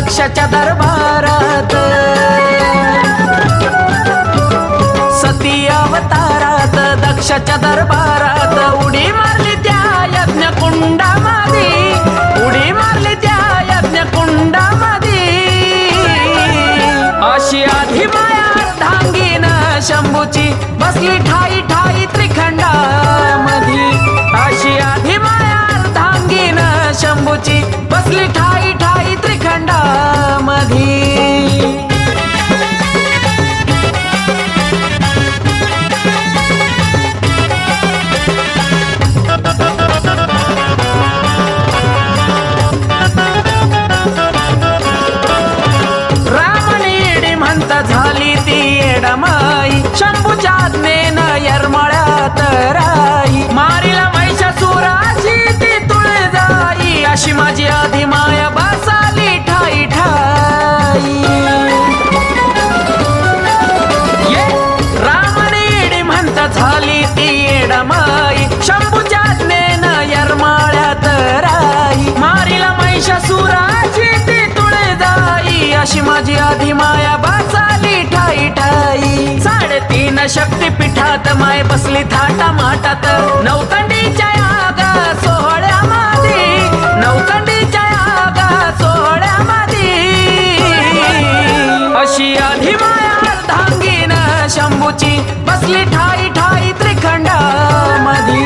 दक्षाच्या दरबारात, सती अवतारात दक्षाच्या दरबारात उडी मारली त्या यज्ञ कुंडामध्ये, उडी मारली त्या यज्ञ कुंडामध्ये। अशी आधी माया अर्धांगीन शंभूची बसली ठाई ठाई त्रिखंडामध्ये, अशी आधी माया अर्धांगीन शंभूची बसली ठाई ठाई त्रिखंडामध्ये। झाली ती येडमाई शंभूच्या आज्ञेनं यरमळ्यात राई, मारीला महिषासुराची ती तुळजाई, अशी माझी आधी माया बसाली ठाई ठाई। रामनेडी म्हणत झाली ती येडमाई शंभूच्या आज्ञेनं यरमळ्यात राई, मारीला महिषासुराची ती तुळजाई, अशी माझी आधी माया बसाली ठाई ठाई। 3.5 शक्तिपीठात माय बसली थाटा माटात, नवतंडीच्या यागा सोहळ्यामध्ये, नवतंडीच्या यागा सोहळ्यामध्ये। अशी आधी माया अर्धांगीन शंभूची बसली ठाई ठाई त्रिखंडामध्ये,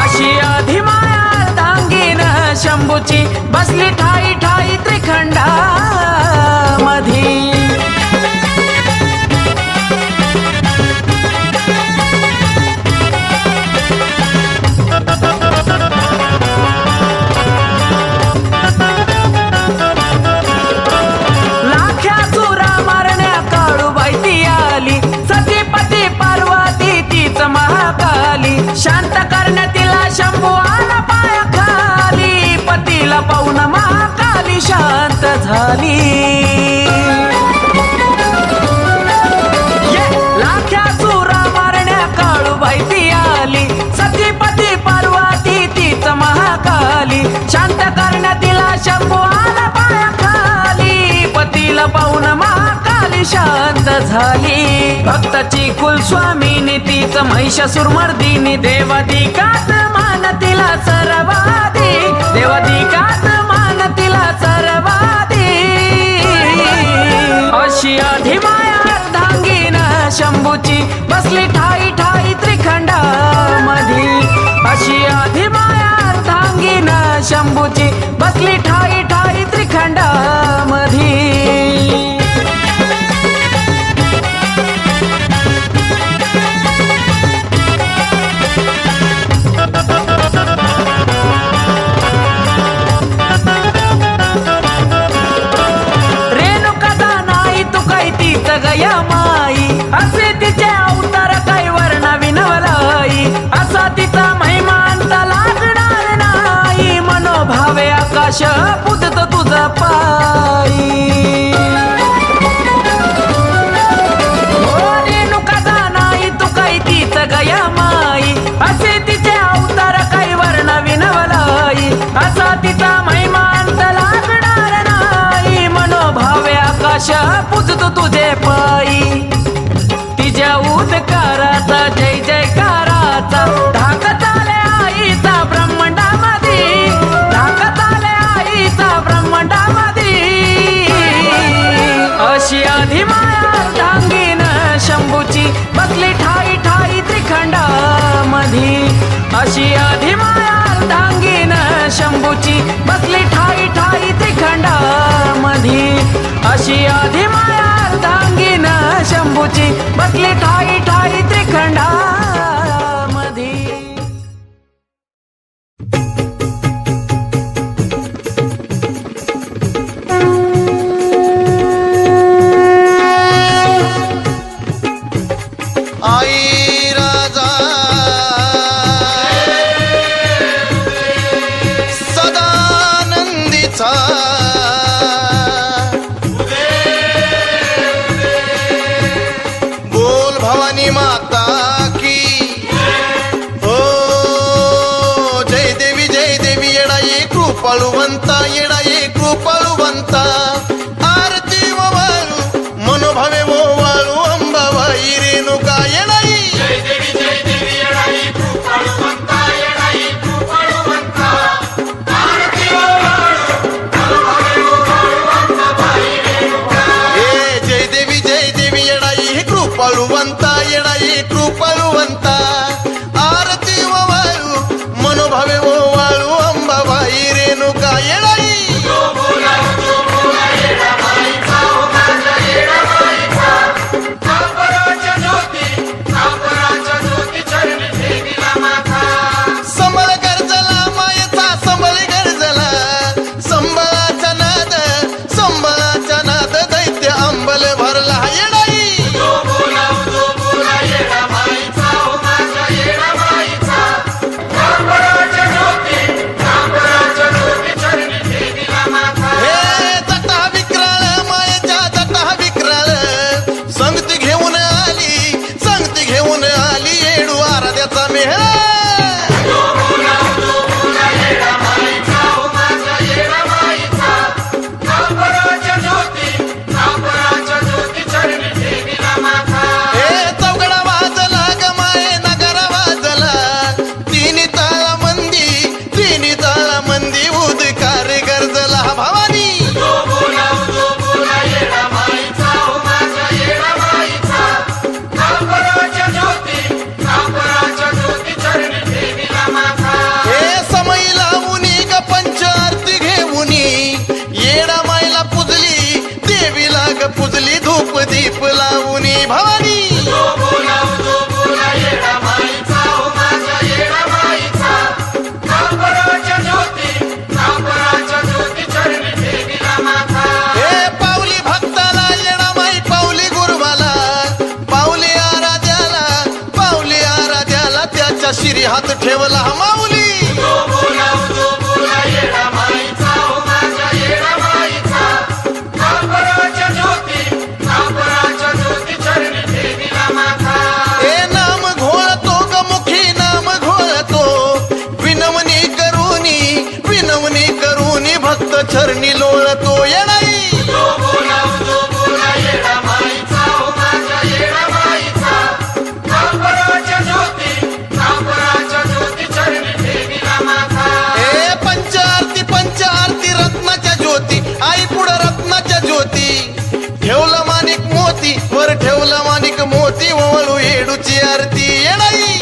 अशी आधी माया अर्धांगीन शंभूची बसली ठाई ठाई त्रिखंडामध्ये। शांत करण्यातीला शंभू आला पायाखाली, पतीला पाहून महाकाली शांत झाली। लाख्या चुरा मारण्या काळूबाई ती आली, सतीपती पार्वती तीच महाकाली, शांत करण्यातीला शंभू आला पायाखाली, पतीला पाहून महाकाली शांत झाली। भक्ताची कुलस्वामिनी तीच महिषासुरमर्दिनी, देवाधिकात मान तिला सर्वाधी, देवाधिकात मान तिला सर्वाधी। अशी आधी माया अर्धांगीन शंभूची बसली ठाई ठाई त्रिखंडामध्ये, अशी आधी माया अर्धांगीन शंभूची बसली ठाई ठाई त्रिखंडामध्ये। गया माई असे तिचे अवतार काही वर्ण विनवलाई, असा तिचा महिमांत लागणार नाही, मनोभावे आकाश पुजत तुझा पायी। रेणुका नाही तू काही तीच गया माई, असे तिचे अवतार काही वर्ण विनवलाई, असा तिचा महिमांत लागणार नाही, मनोभावे आकाश पुजतो तुझे पायी। तिच्या उद्गाराचा जय जयकाराचा धाकत आले आईचा ब्रह्मांडामध्ये, धाकत आले आईचा ब्रह्मांडामध्ये। अशी आधी माया अर्धांगीन शंभूची बसली ठाई ठाई त्रिखंडामध्ये, अशी आधी माया अर्धांगीन शंभूची बसली ठाई ठाई त्रिखंडामध्ये, अशी आधी माया अर्धांगीन शंभूची बसली ठाई ठाई त्रिखंडामध्ये। आई राजा सदानंदीचा, बोल भवानी माता की हो, जय देवी येडा ये कृपाळुवंता, येडा ये कृपाळुवंता, भगवंता आरती व वाळू मनोभावे व वाळू अंबाबाई रेणुका येळाई संबळ गरजला मायेचा संबळ गरजला संबळाचा नाद दैत्य अंबल भरला येळाई हे जटा विक्राळ मायेच्या जटा विक्राळ संगती घेऊन आली येडू आराध्याचा मेळा पुजली धूप दीप लावूनी भवानी हे पावली भक्ताला येणामाई पावली गुरुवाला पावली आराध्याला त्याच्या शिरी हात ठेवला माऊली भक्त चरणी लोळतो येणाई हे पंचारती रत्नाच्या ज्योती आई पुढं रत्नाच्या ज्योती ठेवलं माणिक मोती वर ठेवलं माणिक मोती वळू येडूची आरती येणाई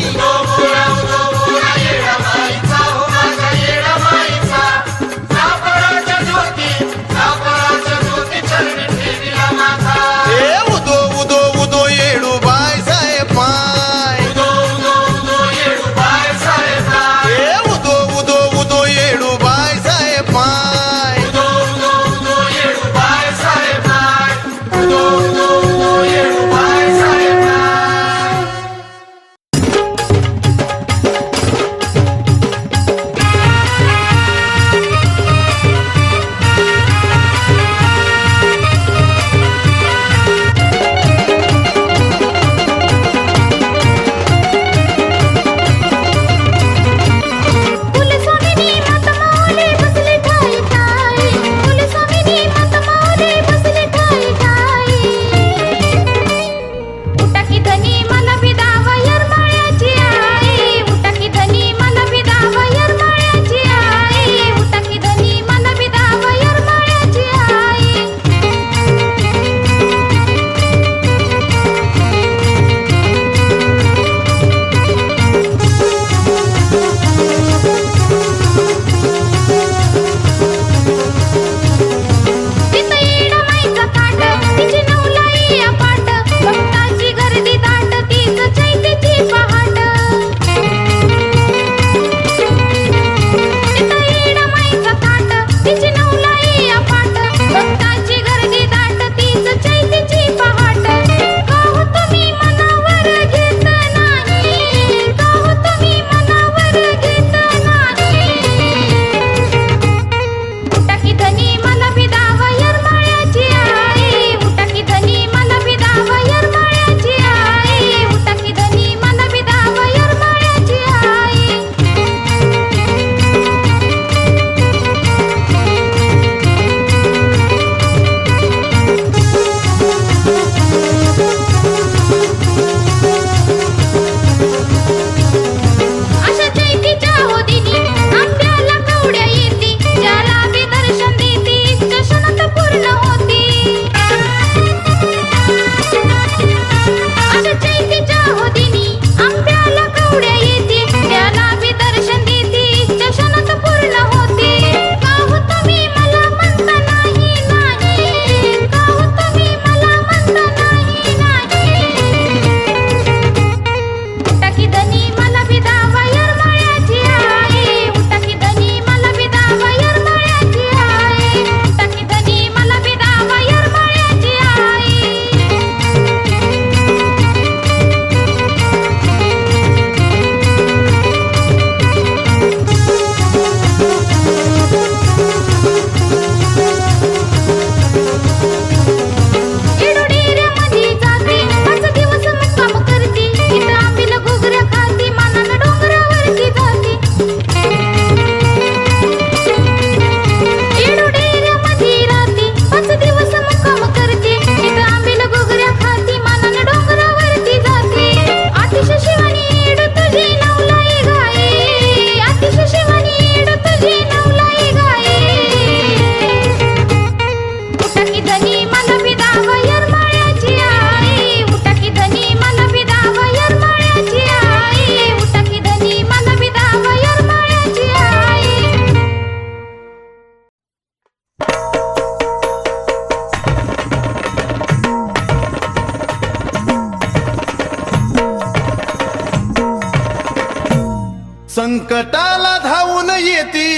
संकटाला धावून येती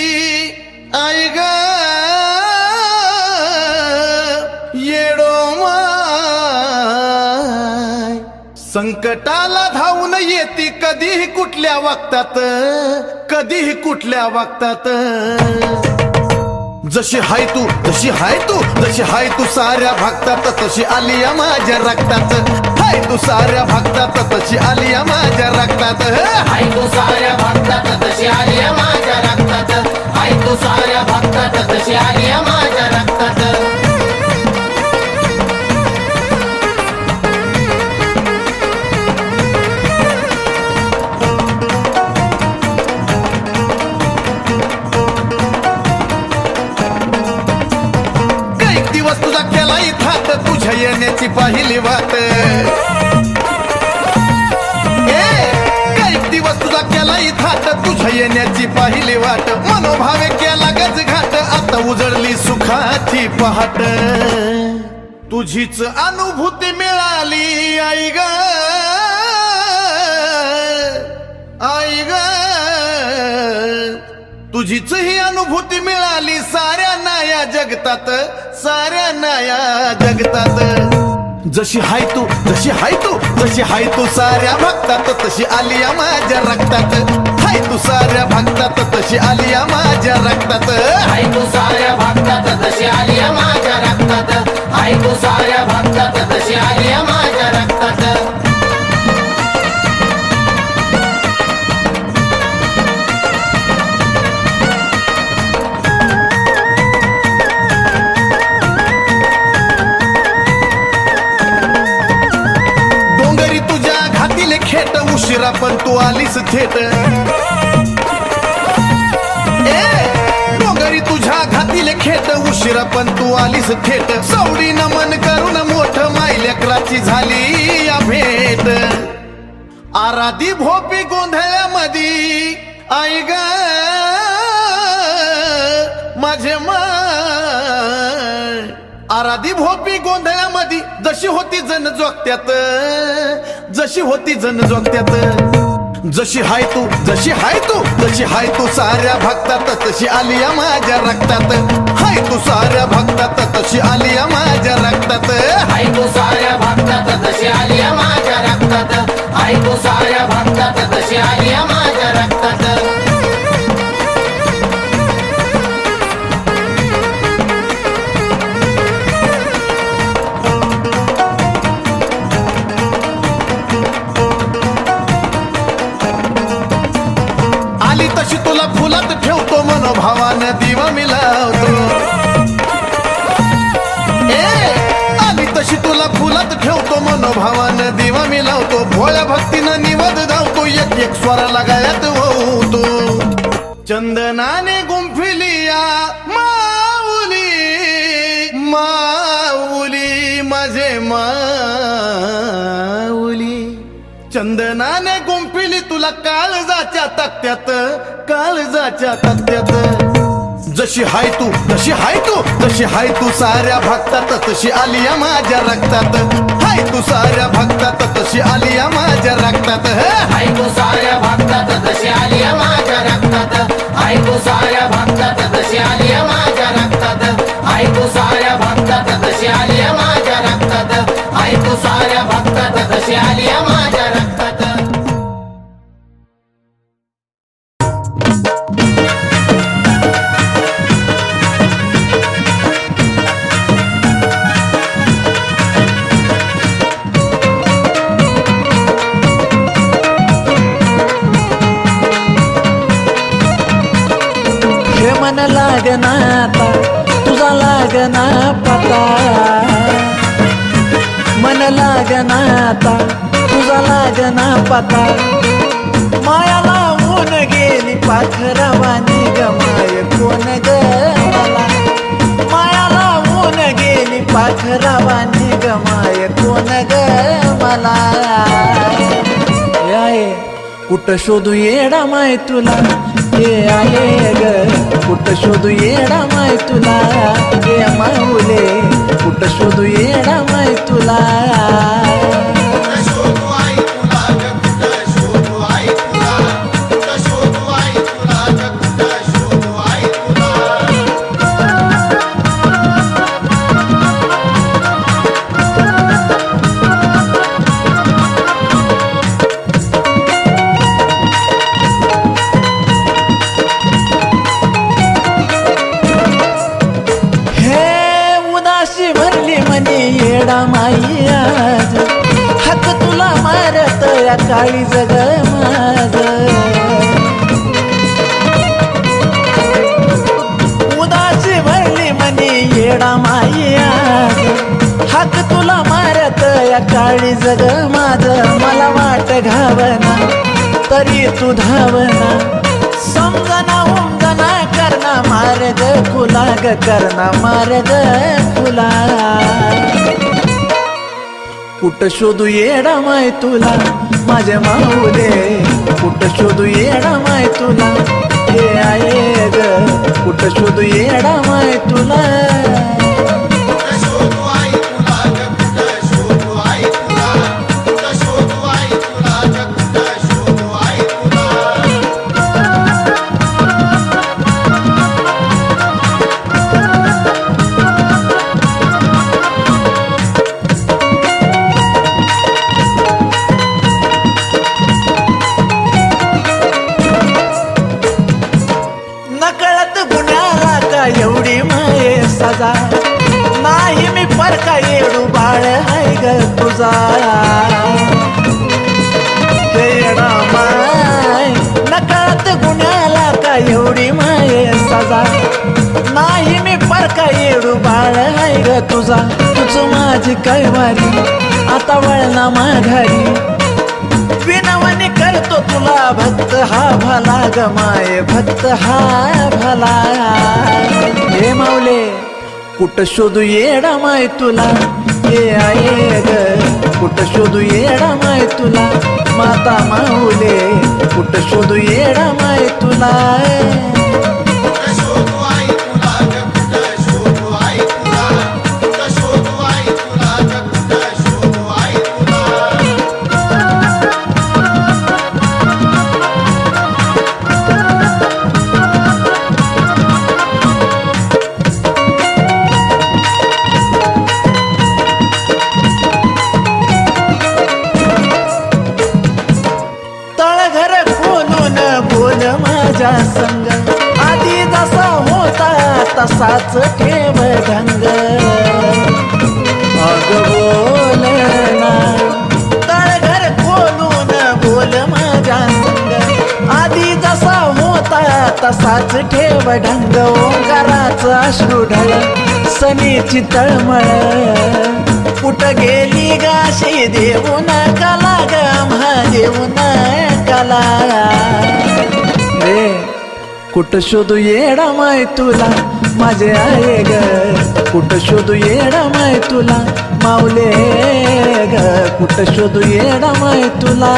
आई ग येडो माय, संकटाला धावून येती कधीही कुठल्या वक्तात, कधीही कुठल्या वक्तात. जशी हाय तू, जशी हाय तू, जशी हाय तू साऱ्या भक्तात, तशी आली या माझ्या रक्तात. हाय तू साऱ्या भक्तात, तशी आली या माझ्या रक्तात. हाय तू साऱ्या भक्तात तशी आली या माझ्या रक्तात. हाय तू साऱ्या भक्तात तशी आली या माझ्या रक्तात. तुझा केला इथात तुझ्या येण्याची पहिली वाट. काही दिवस तुझा केला इथात तुझ्या येण्याची पहिली वाट. मनोभावे केला गज घाट आता उजळली सुखाची पहाट. तुझीच अनुभूती मिळाली आई ग, आई ग, तुझीच ही अनुभूती मिळाली साऱ्यांना या जगतात, साऱ्यांना या जगतात. जशी हाय तू, जशी हाय तू, जशी हाय तू साऱ्या भक्तात, तशी आली या माझ्या रक्तात. हाय तू साऱ्या भक्तात, तशी आली या माझ्या रक्तात. हाय तू साऱ्या भक्तात तशी आली या माझ्या रक्तात. हाय तू साऱ्या भक्तात तशी आली या माझ्या रक्तात. खेट उशिरा पण तू आलीस थेट. डोंगरी तुझ्या घातील खेट उशिरा पण तू आलीस थेट. सवडी नमन करून मोठ मायलेकराची झाली या भेट. आराधी भोपी गोंधळ्यामधी आई ग माझे माय. आराधी भोपी गोंधळ्यामधी जशी होती जण जोगत्यात, जशी होती जण जोगत्यात. जशी हाय तू, जशी हाय तू, जशी हाय तू साऱ्या भक्तात, तशी आली या माझ्या रक्तात. हाय तू साऱ्या भक्तात, तशी आली या माझ्या रक्तात. हाय तू साऱ्या भक्तात तशी आली या माझ्या रक्तात. हाय तू साऱ्या भक्तात तशी आली या माझ्या रक्तात. तशी तुला फुलात ठेवतो मनोभावानं दिवा मिलावतो. आली तशी तुला फुलात ठेवतो मनोभावानं दिवा मिलावतो. भोळ्या भक्तीनं निवद धावतो एक एक स्वराला गायात होतो. चंदनाने गुंफिलिया माऊली, माऊली माझे माऊली. चंदनाने गुंफिली तुला काळजाच्या तक्त्यात, काळजाच्या तक्त्यात. जशी हाय तू, जशी हाय तू, जशी हाय तू साऱ्या भक्तात, तशी आली या माझ्या रक्तात. हाय तू साऱ्या भक्तात, तशी आली या माझ्या रक्तात. हाय तू साऱ्या भक्तात तशी आली या माझ्या रक्तात. हाय तू साऱ्या भक्तात तशी आली या माझ्या रक्तात. हाय तू साऱ्या भक्तात तशी आली या माझ्या रक्तात. हाय तू साऱ्या भक्तात तशी आली या माझ्या रक्तात. मन लागना आता तुझा लागना पता. मन लागना आता तुझा लागना पता. माया लावून गेली पाखरावानी गमाय कोण ग मला. माया लावून गेली पाखरावानी गमाय कोण ग मला. याय कुठं शोधू येडा माय तुला. हे आले ग कुठं शोधू येडा माय तुला. हे माऊले कुठं शोधू येडा माय तुला. शोधू आई तुला, कुठं शोधू आई तुला, कुठं शोधू काळी जग माझ उदासी भरली मनी येडा माया हाक तुला मारत या काळी जग माझ मला वाट घावना तरी तू धावना समजना उमजना करना मार्ग खुला ग करना मार्ग खुला कुठं शोधू येडा माय तुला माझ्या माऊले कुठं शोधू येडा माय तुला हे आहे ग कुठं शोधू येडा माय तुला नकळत गुन्ह्याला का एवढी माये सजा नाही मी परका येडू बाळ हाय ग तुझा येडा माय नकळत गुन्ह्याला का एवढी माये सजा नाही मी परका येडू बाळ हाय ग तुझा तुझ माझी कैवारी आता वळना माघारी विनवणी करतो तुला भक्त हा भला ग माये भक्त हा भला हे माऊले कुठं शोधू येडा माय तुला हे आहे ग कुठं शोधू येडा माय तुला माता माऊले कुठं शोधू येडा माय तुला तळघर खोलून बोल माझ्या संग आधी जसा होता तसाच ठेव ढंग अग बोल ना तळघर खोलून बोल माझ्या संग आधी जसा होता तसाच ठेव ढंग ओंकाराचं अश्रू ढळ सनीची तळमळ कुठं गेली गाशी देऊन कला ग महादेऊन कला रे कुठं शोधू येडा माय तुला माझे आहे ग कुठं शोधू येडा माय तुला माऊले ग कुठं शोधू येडा माय तुला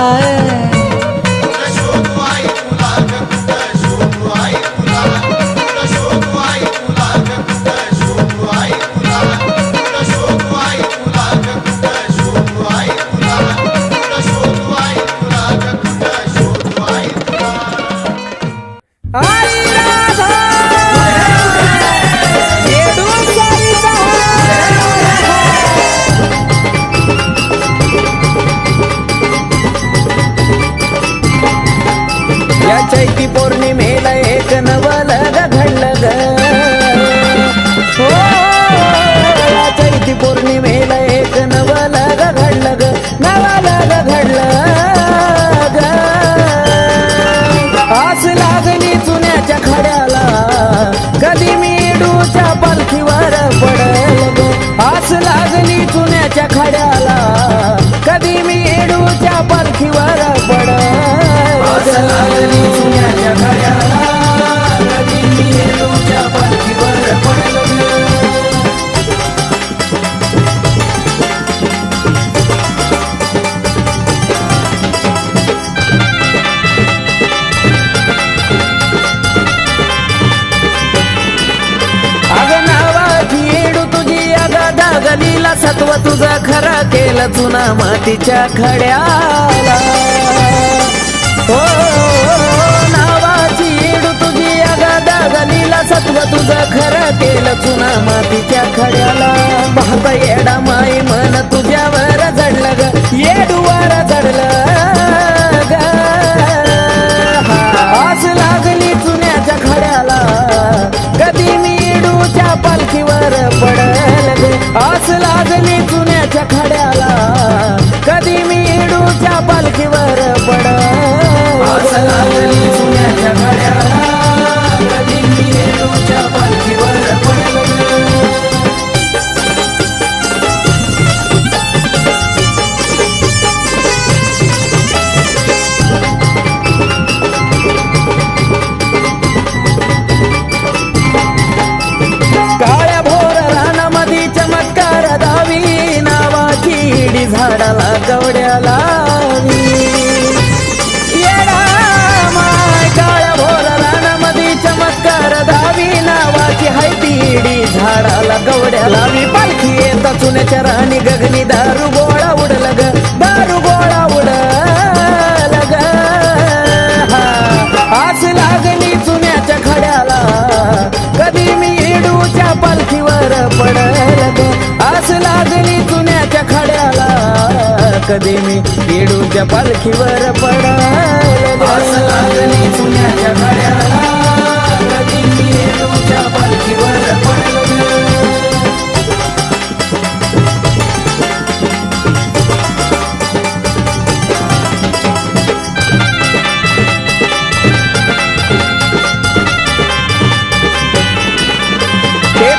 या चैती पौर्णिमेला एक नवलग घडलं ग हो या चैती पौर्णिमेला एक नवलग घडलं ग नवलग घडलं ग आस लागली चुन्याच्या खड्याला कधी मी डूच्या पालखीवर पडल ग आस लागली चुन्याच्या खड्याला कधी मी डूच्या पालखीवर पडल गलीला सत्व तुझं खरं केलं चुना मातीच्या खड्याला हो नावाची येडू तुझी अगादा गलीला सत्व तुझं खरं केलं चुना मातीच्या खड्याला पाहता येडा माई मन तुझ्यावर जडलं ग येडूवर जडलं ग आस लागली चुन्याच्या खड्याला कधी मी येडूच्या पालखीवर पडल ग आस लागली चुन्याच्या खड्याला कधी मी येडूच्या पालखीवर सुन्याच्या घड्याला कधी मी येडूच्या पालखीवर पडलं काळ्या भोर रानामधी चमत्कार दावी नावाची इडी झाडाला गवड्या लावी येडा माय काळ्या भोर रानामधी चमत्कार दावी नावाची हाय ती इडी झाडाला गवड्या लावी पालखी येत चुन्याच्या राणी गगनी दारू गोळा उडल ग दारू गोळा उडल ग आस लागली चुन्याच्या खड्याला कधी मी येडूच्या पालखीवर पडल ग आस लागली चुन्याच्या खड्याला कधी मी येडूच्या पालखीवर पडल आस लागली चुन्याच्या खड्याला कधी मी येडूच्या पालखीवर पडल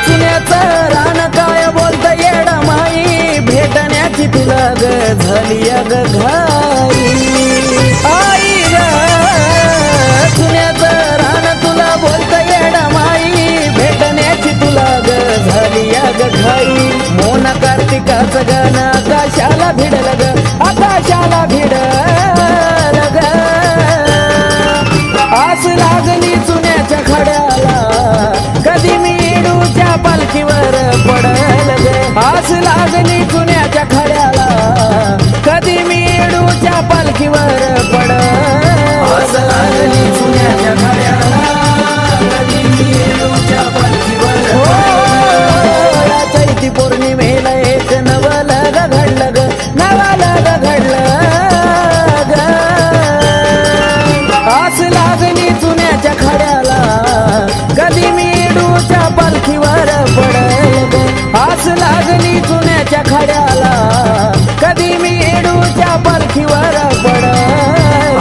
चुन्याचं रान काय बोलत येडा माई भेटण्याची तुला ग झाली अग घाई आई ग चुन्याचं रान तुला बोलत येडा माई भेटण्याची तुला ग झाली अग घाई मोना कार्तिकाचं गाणं आकाशाला भिडल ग आकाशाला भिडल ग आस लागली चुन्याच्या खड्याला कधी मी येडूच्या पालखीवर पडल ग आस लागली चुन्याच्या खड्याला कधी मी येडूच्या पालखीवर पडल आस लागली चुन्याच्या खड्याला कधी मी येडूच्या पालखीवर या चैती पौर्णिमेला एक नवलग घडलं ग नवलग घडलं ग आस लागली चुन्याच्या खड्याला कधी मी येडूच्या पालखीवर पडल ग आस लागली चुन्याच्या खड्याला कधी मी येडूच्या पालखीवर पडल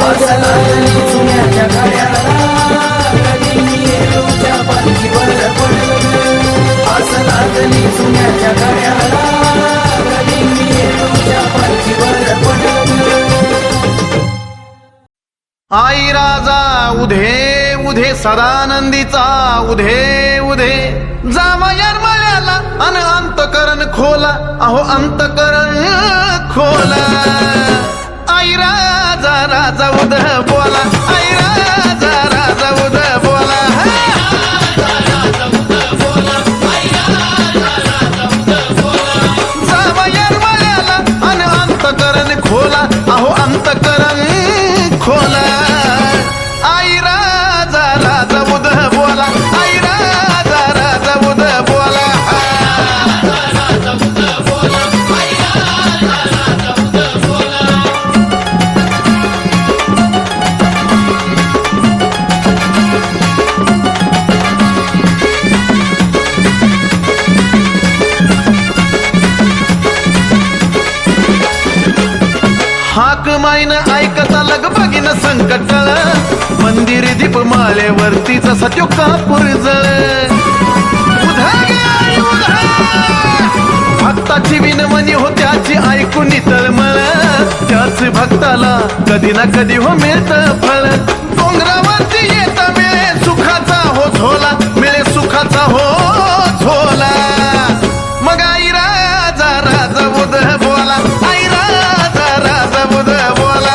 आस लागली चुन्याच्या खड्याला कधी मी येडूच्या पालखीवर पडल आस लागली चुन्याच्या खड्याला कधी मी येडूच्या पालखीवर पडल आई राजा उधे उधे सदानंदीचा उधे उधे जावयार मळ्याला अन अंतकरण खोला अहो अंतकरण खोला आई राजा राजा उध बोला आई राजा राजा उध बोला जावयार मळ्याला अन अंतकरण खोला अहो अंतकरण खोला आई राजा राजा उद बोला आई राजा राजा उद बोला हाक माईन ऐकता लग बघीन संकटळ मंदिर दीप माळेवरती जसा त्यो कापूर जळ उधा गे आई उधा भक्ताची विनवणी हो त्याची ऐकून तळमळ त्याच भक्ताला कधी ना कधी हो मिळत फळ डोंगरावरती येता मिळे सुखाचा हो झोला मिळे सुखाचा हो झोला मग आई राजा राजा उद बोला आई राजा राजा उद बोला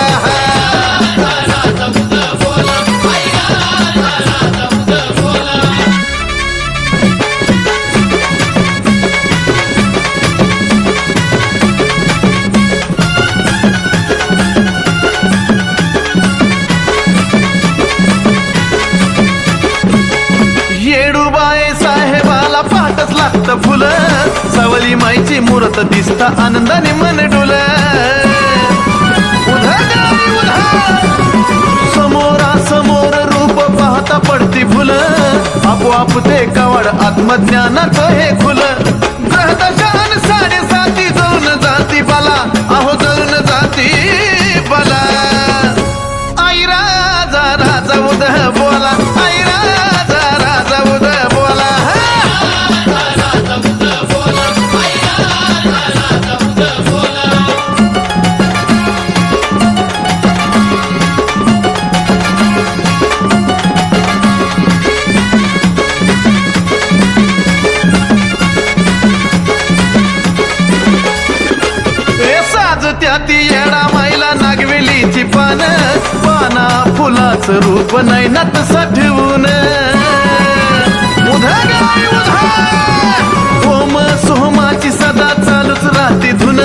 येडूबाई साहेबाला पाठच लागतं फुलं सवली माईची मूर्त दिसता आनंदाने मन डुल समोरासमोर रूप पाहता पडती फुलं आपोआप ते कवड आत्मज्ञानाचं हे खुलं ग्रहदशान 7.5 जळून जाती बला अहो जळून जाती बला आई राजा राजा उद पाना फुलाचं रूप नैनात साठवून उधा गाय उधा ओम सोहमाची सदा चालूच राहते धुन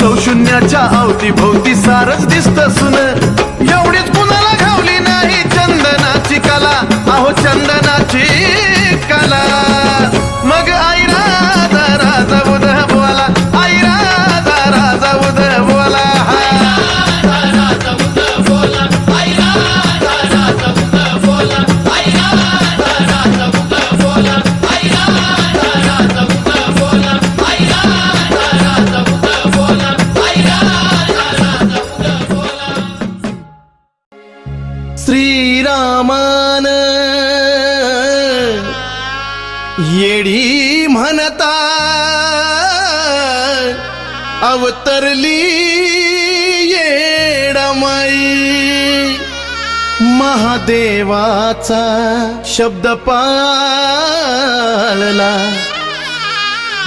चौशून्याच्या अवती भोवती सारच दिसत सुन एवढीच कुणाला घावली नाही चंदनाची कला अहो चंदनाची कला मग आई राजा राजा उद बोला आई राजा राजा उद बोला श्रीरामान येडी म्हणता अवतरली येडमाई महादेवाचा शब्द पाळला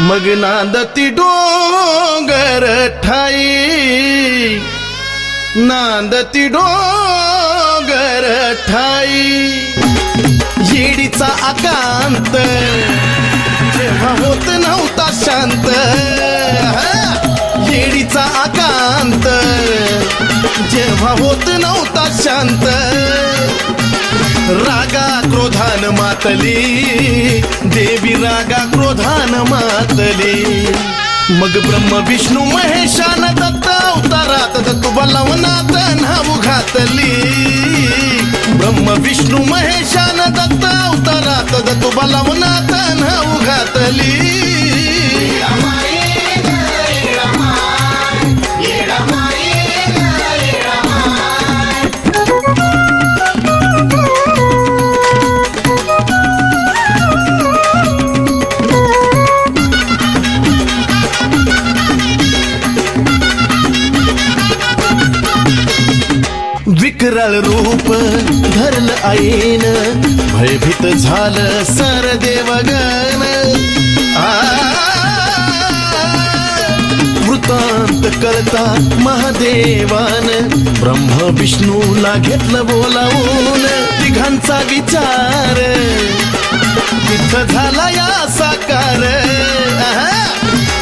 मग नांदती डोंगर ठाई नांदती डोंगर ठाई येडीचा आकांत जेव्हा होत नव्हता शांत येडीचा आकांत जेव्हा होत नव्हता शांत रागा क्रोधान मातली देवी रागा क्रोधान मातली मग ब्रह्म विष्णू महेशान दत्त अवतारात दत्तुबा लवनात नाव घातली ब्रह्म विष्णू महेशान दत्त अवतारात दत्तुबा लवनात नाव घातली विकराळ रूप धरलं आईन भयभीत झालं सर देवगण वृत्तांत करता महादेवान ब्रह्म विष्णूला घेतलं बोलावून तिघांचा विचार तिथं झाला या साकार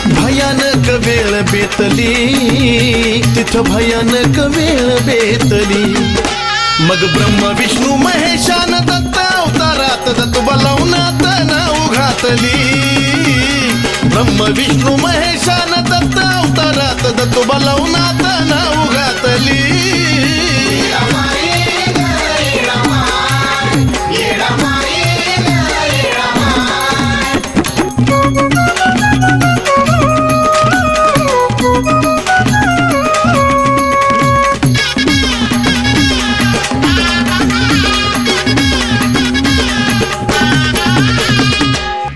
भयानक वेळ बेतली तिथं भयानक वेळ बेतली मग ब्रह्म विष्णू महेशान दत्त अवतारात दत्तुबा लवनात नाव घातली ब्रह्म विष्णू महेशान दत्त अवतारात दत्तुबा लवनात नाव घातली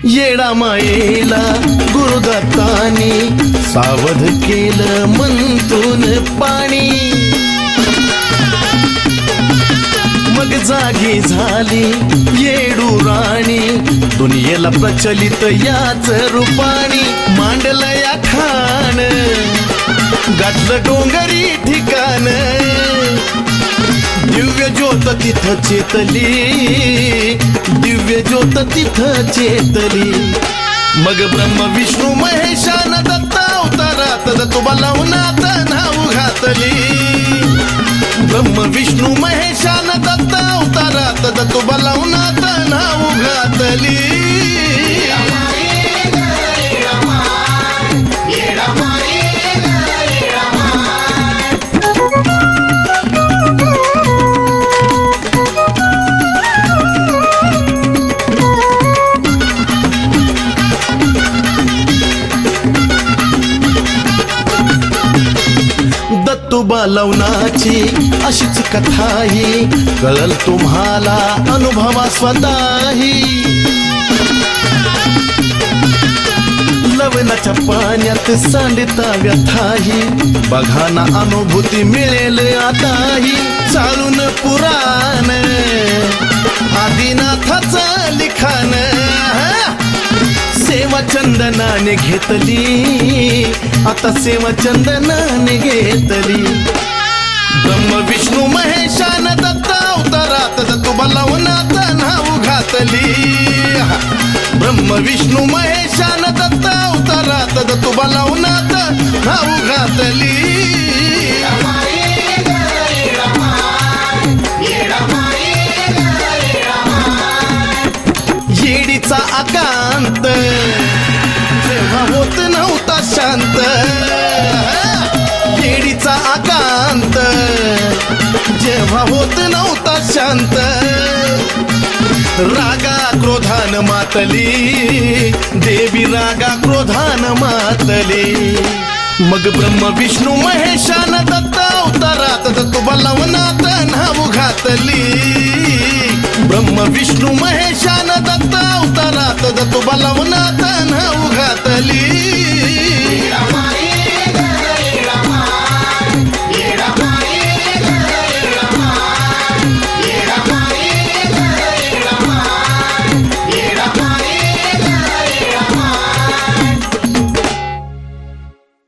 येडामाईला गुरुदत्तानी सावध केलं मंतून पाणी मग जागी झाली येडू राणी दुनियेला प्रचलित याच रूपाणी मांडलं या खान गाठलं डोंगरी ठिकाण दिव्य ज्योत तिथं चेतली दिव्य ज्योत तिथं चेतली मग ब्रह्म विष्णू महेशान दत्त अवतारात दत्तुबा लवनात नाव घातली ब्रह्म विष्णू महेशान दत्त अवतारात दत्तुबा लवनात नाव घातली दत्तुबा लवनाची अशीच कथाही कळल तुम्हाला अनुभवा स्वतःही लवणाच्या पाण्यात सांडता व्यथाही बघा ना अनुभूती मिळेल आताही चालून पुराण आदिनाथाचं लिखाण सेवा चंदनाने घेतली आता सेवा चंदनाने घेतली ब्रह्म विष्णू महेशान विष्णू महेशान दत्त अवतारात दत्तोबा लावणात नाव घातली येडीचा आकांत जेव्हा होत नव्हता शांत येडीचा आकांत जेव्हा होत नव्हता शांत रागा क्रोधान मातली देवी रागा क्रोधान मातली मग ब्रह्म विष्णू महेशान दत्त अवतारात दत्तोबा लावणात नाव घातली ब्रह्म विष्णू महेशान दत्त अवतारात दत्तोबा लावणात